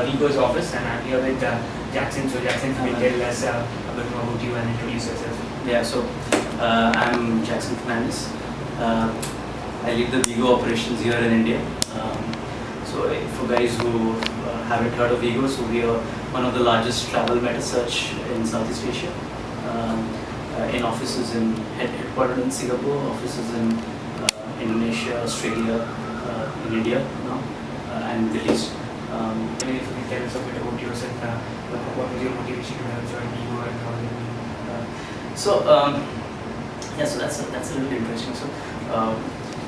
Wego's office, and I'm here with Jackson. So Jackson, if you will tell us a bit more about you and introduce yourself. Yeah, so I'm Jackson Fernandez. I lead the Wego operations here in India. So for guys who haven't heard of Wego, so we are one of the largest travel meta search in Southeast Asia. In offices headquartered in Singapore, offices in Indonesia, Australia, in India now, and Middle East. Maybe if you can tell us a bit about yourself, what was your motivation to have joined Wego and how did you? So that's a little interesting. So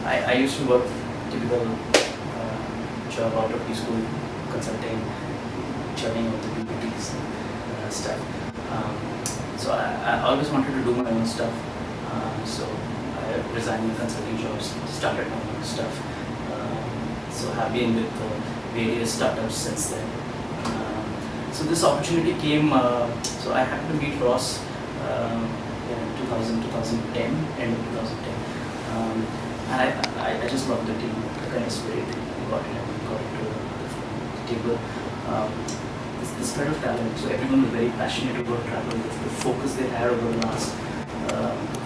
I used to work typical job out of the school, consulting, churning out the PPTs stuff. So I always wanted to do my own stuff. So I resigned my consulting jobs, started my own stuff. So have been with various startups since then. So this opportunity came. So I happened to meet Ross in 2010, end of 2010, and I just loved the team, the kind of spirit they got into the table. The spread of talent. So everyone was very passionate about travel. The focus they had over the last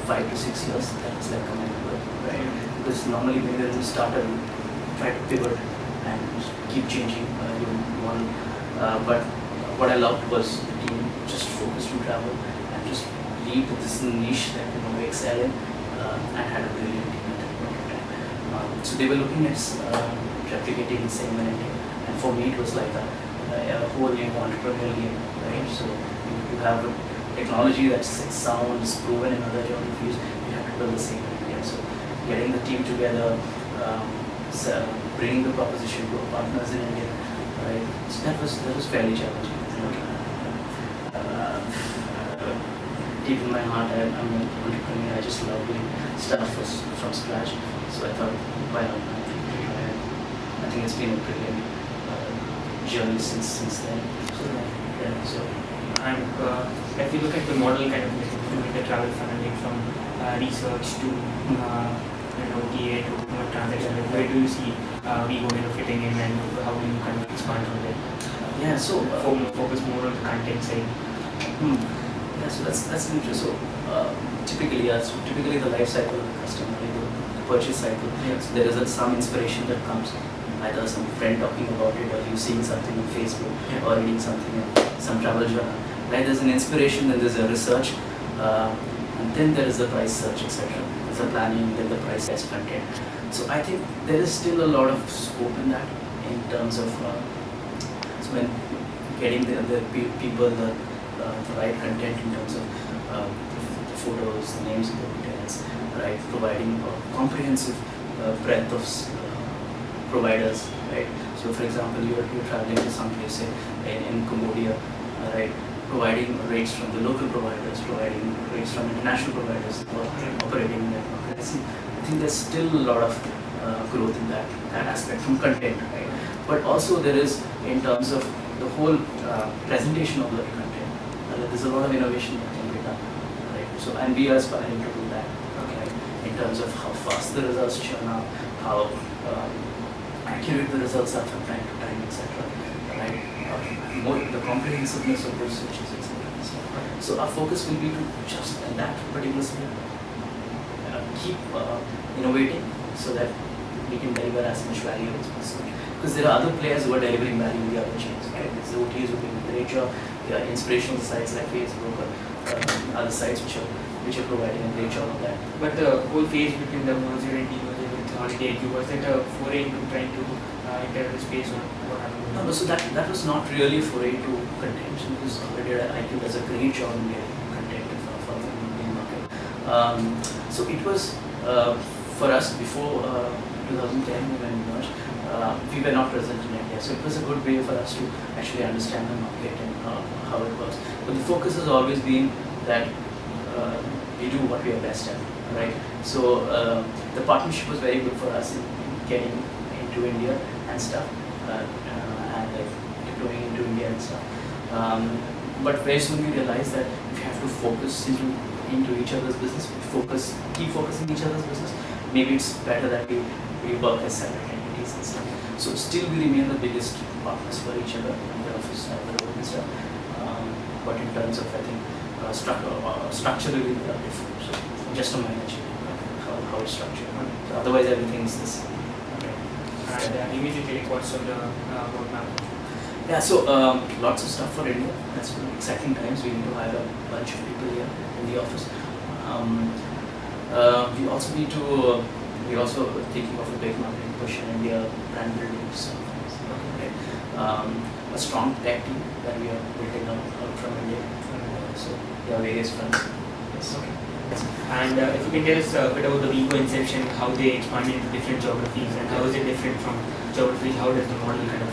5 to 6 years, that was like commendable, right? Because normally when there is a startup, you try to pivot and keep changing. But what I loved was the team just focused on travel and just lead this niche that we excel in, and had a brilliant team at that point of time. So they were looking at replicating the same in India, and for me it was like a whole new entrepreneurial game, right? So you have a technology that's sound, is proven in other geographies, you have to build the same in India. So getting the team together, bringing the proposition to our partners in India, right? So that was fairly challenging. Deep in my heart, I'm an entrepreneur. I just love doing stuff from scratch. So I thought, why not? I think it's been a brilliant journey since then. So And if you look at the model, kind of doing the travel funding from research to TA to transaction, where do you see Wego fitting in, and how do you kind of expand on it? Yeah, so focus more on the content side. Yeah, so that's interesting. So typically the life cycle of the customer, the purchase cycle. Yeah. So there is some inspiration that comes, either some friend talking about it, or you seeing something on Facebook, or reading something in some travel journal. Right? There's an inspiration, then there's a research, and then there is the price search, etc. There's a planning, then the price test content. So I think there is still a lot of scope in that, in terms of so when getting the people the right content in terms of the photos, the names of the hotels, right? Providing a comprehensive breadth of providers, right? So for example, you're traveling to some place in Cambodia, right? Providing rates from the local providers, providing rates from international providers who are operating in that market. I think there's still a lot of growth in that aspect from content, right? But also there is, in terms of the whole presentation of the content, there's a lot of innovation that can be done, right? So, and we are aspiring to do that, okay? In terms of how fast the results churn out, how accurate the results are from time to time, etc. Right? More the comprehensiveness of those searches, etc. So our focus will be to just in that particular sphere keep innovating so that we can deliver as much value as possible. Because there are other players who are delivering value in the other chains, right? There's the OTAs who are doing a great job. There are inspirational sites like Facebook or other sites which are providing a great job of that. But the whole phase between the merger and demerger with Holiday IQ, was that a foray into trying to enter the space, or what happened? No, so that was not really a foray to content, because Holiday IQ does a great job in getting content for the Indian market. So it was for us before 2010 when we merged. We were not present in India, so it was a good way for us to actually understand the market and how it works. But the focus has always been that we do what we are best at, right? So the partnership was very good for us in getting into India and stuff, and like deploying into India and stuff. But very soon we realized that we have to focus into each other's business, keep focusing each other's business. Maybe it's better that we work as separate entities and stuff. So still we remain the biggest partners for each other. stuff. But in terms of, I think, structurally they are different. So just a minor change, how it's structured. So otherwise everything is this. And immediately what's on the roadmap? Yeah, so lots of stuff for India. That's exciting times. We need to hire a bunch of people here in the office. We also thinking of a big marketing push in India, brand building stuff. Right? A strong tech team that we are building out from India. So there are various fronts. Yes. Okay. And if you can tell us a bit about the Wego inception, how they expanded into different geographies, and how is it different from geographies? How does the model kind of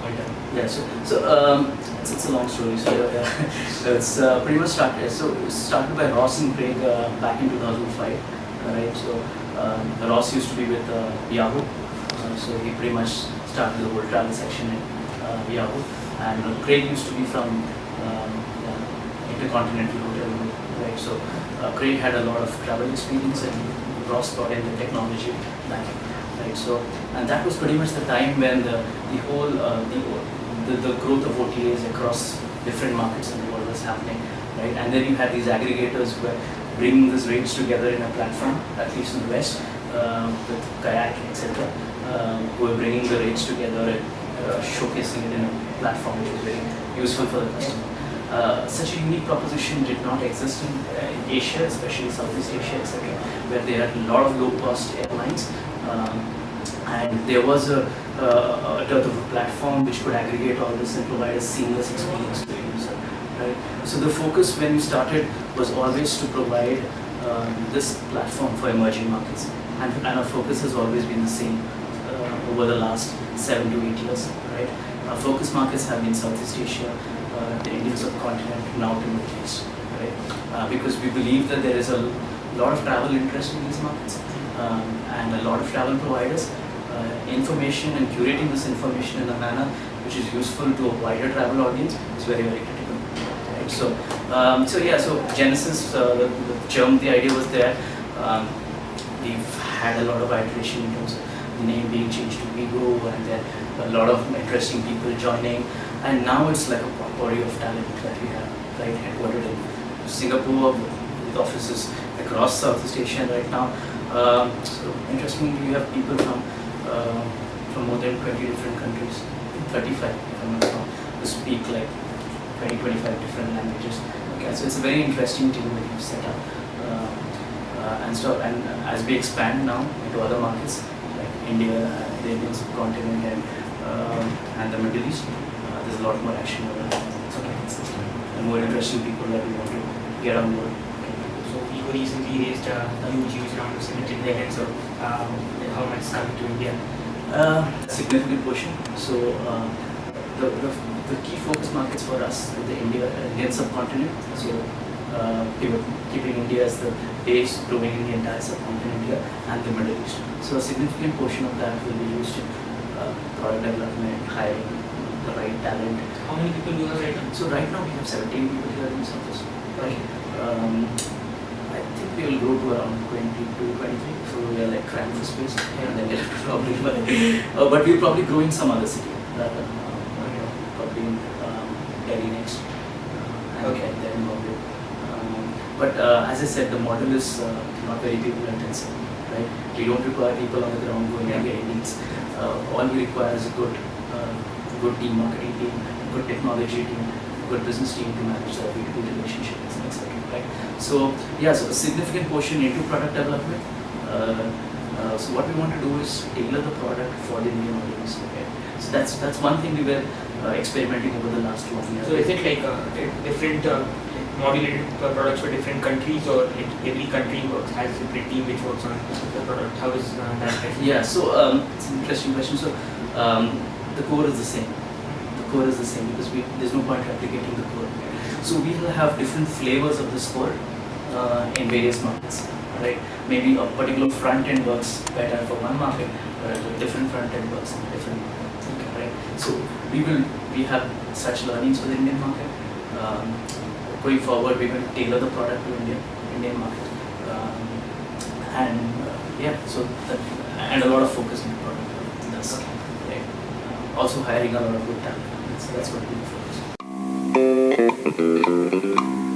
alter? Yeah, it's a long story. So it's pretty much started. So it started by Ross and Craig back in 2005, right? So Ross used to be with Yahoo, so he pretty much started the whole travel section in Yahoo, and Craig used to be from Intercontinental Hotel Group, right? So Craig had a lot of travel experience, and Ross brought in the technology back, right? So, and that was pretty much the time when the growth of OTAs across different markets in the world was happening, right? And then you had these aggregators who were bringing these rates together in a platform, at least in the West, with Kayak, etc., who were bringing the rates together and showcasing it in a platform which was very useful for the customer. Such a unique proposition did not exist in Asia, especially Southeast Asia, etc., where they had a lot of low-cost airlines, and there was a dearth of a platform which could aggregate all this and provide a seamless experience to the user. Right? So the focus when we started was always to provide this platform for emerging markets, and our focus has always been the same over the last 7 to 8 years. Right? Our focus markets have been Southeast Asia, the Indian subcontinent, now to Middle East, right? Because we believe that there is a lot of travel interest in these markets, and a lot of travel providers. Information and curating this information in a manner which is useful to a wider travel audience is very, very critical. Right? So Genesis, the germ, the idea was there. We've had a lot of iteration in terms of the name being changed to Wego, and then a lot of interesting people joining. And now it's like a body of talent that we have, right, headquartered in Singapore, with offices across Southeast Asia right now. So interestingly, we have people from more than 20 different countries, 35 if I'm not wrong, who speak like 20-25 different languages. Okay, so it's a very interesting team that we've set up, and stuff. And as we expand now into other markets like India, the Indian subcontinent, and the Middle East, there's a lot more action around. And more interesting people that we want to get on board. So Wego recently raised a huge round of $17 million. So how much is coming to India? Significant portion. So the key focus markets for us are the Indian subcontinent. So keeping India as the base, growing in the entire subcontinent here, and the Middle East. So a significant portion of that will be used in product development, hiring the right talent. How many people do you have right now? So right now we have 17 people here in this office. Right. I think we will grow to around 22, 23. So we are like trying for space, and then we'll probably, but we'll probably grow in some other city. Probably in Delhi next. And then Bombay. But as I said, the model is not very people intensive. Right? We don't require people on the ground going and getting leads. All we require is a good team, marketing team, good technology team, good business team to manage the B2B relationships, etc. Right? So a significant portion into product development. So what we want to do is tailor the product for the Indian audience. Okay? So that's one thing we were experimenting over the last 1 year. So is it like different modulated products for different countries, or every country has a different team which works on the product? How is that different? Yeah, so it's an interesting question. So the core is the same. The core is the same because there's no point replicating the core. So we will have different flavors of this core in various markets. Right? Maybe a particular front end works better for one market, but a different front end works in a different market. Right? So we have such learnings for the Indian market. Going forward, we will tailor the product to Indian market, and a lot of focus on the product. That's right. Also hiring a lot of good talent. That's what we focus on. Thank you.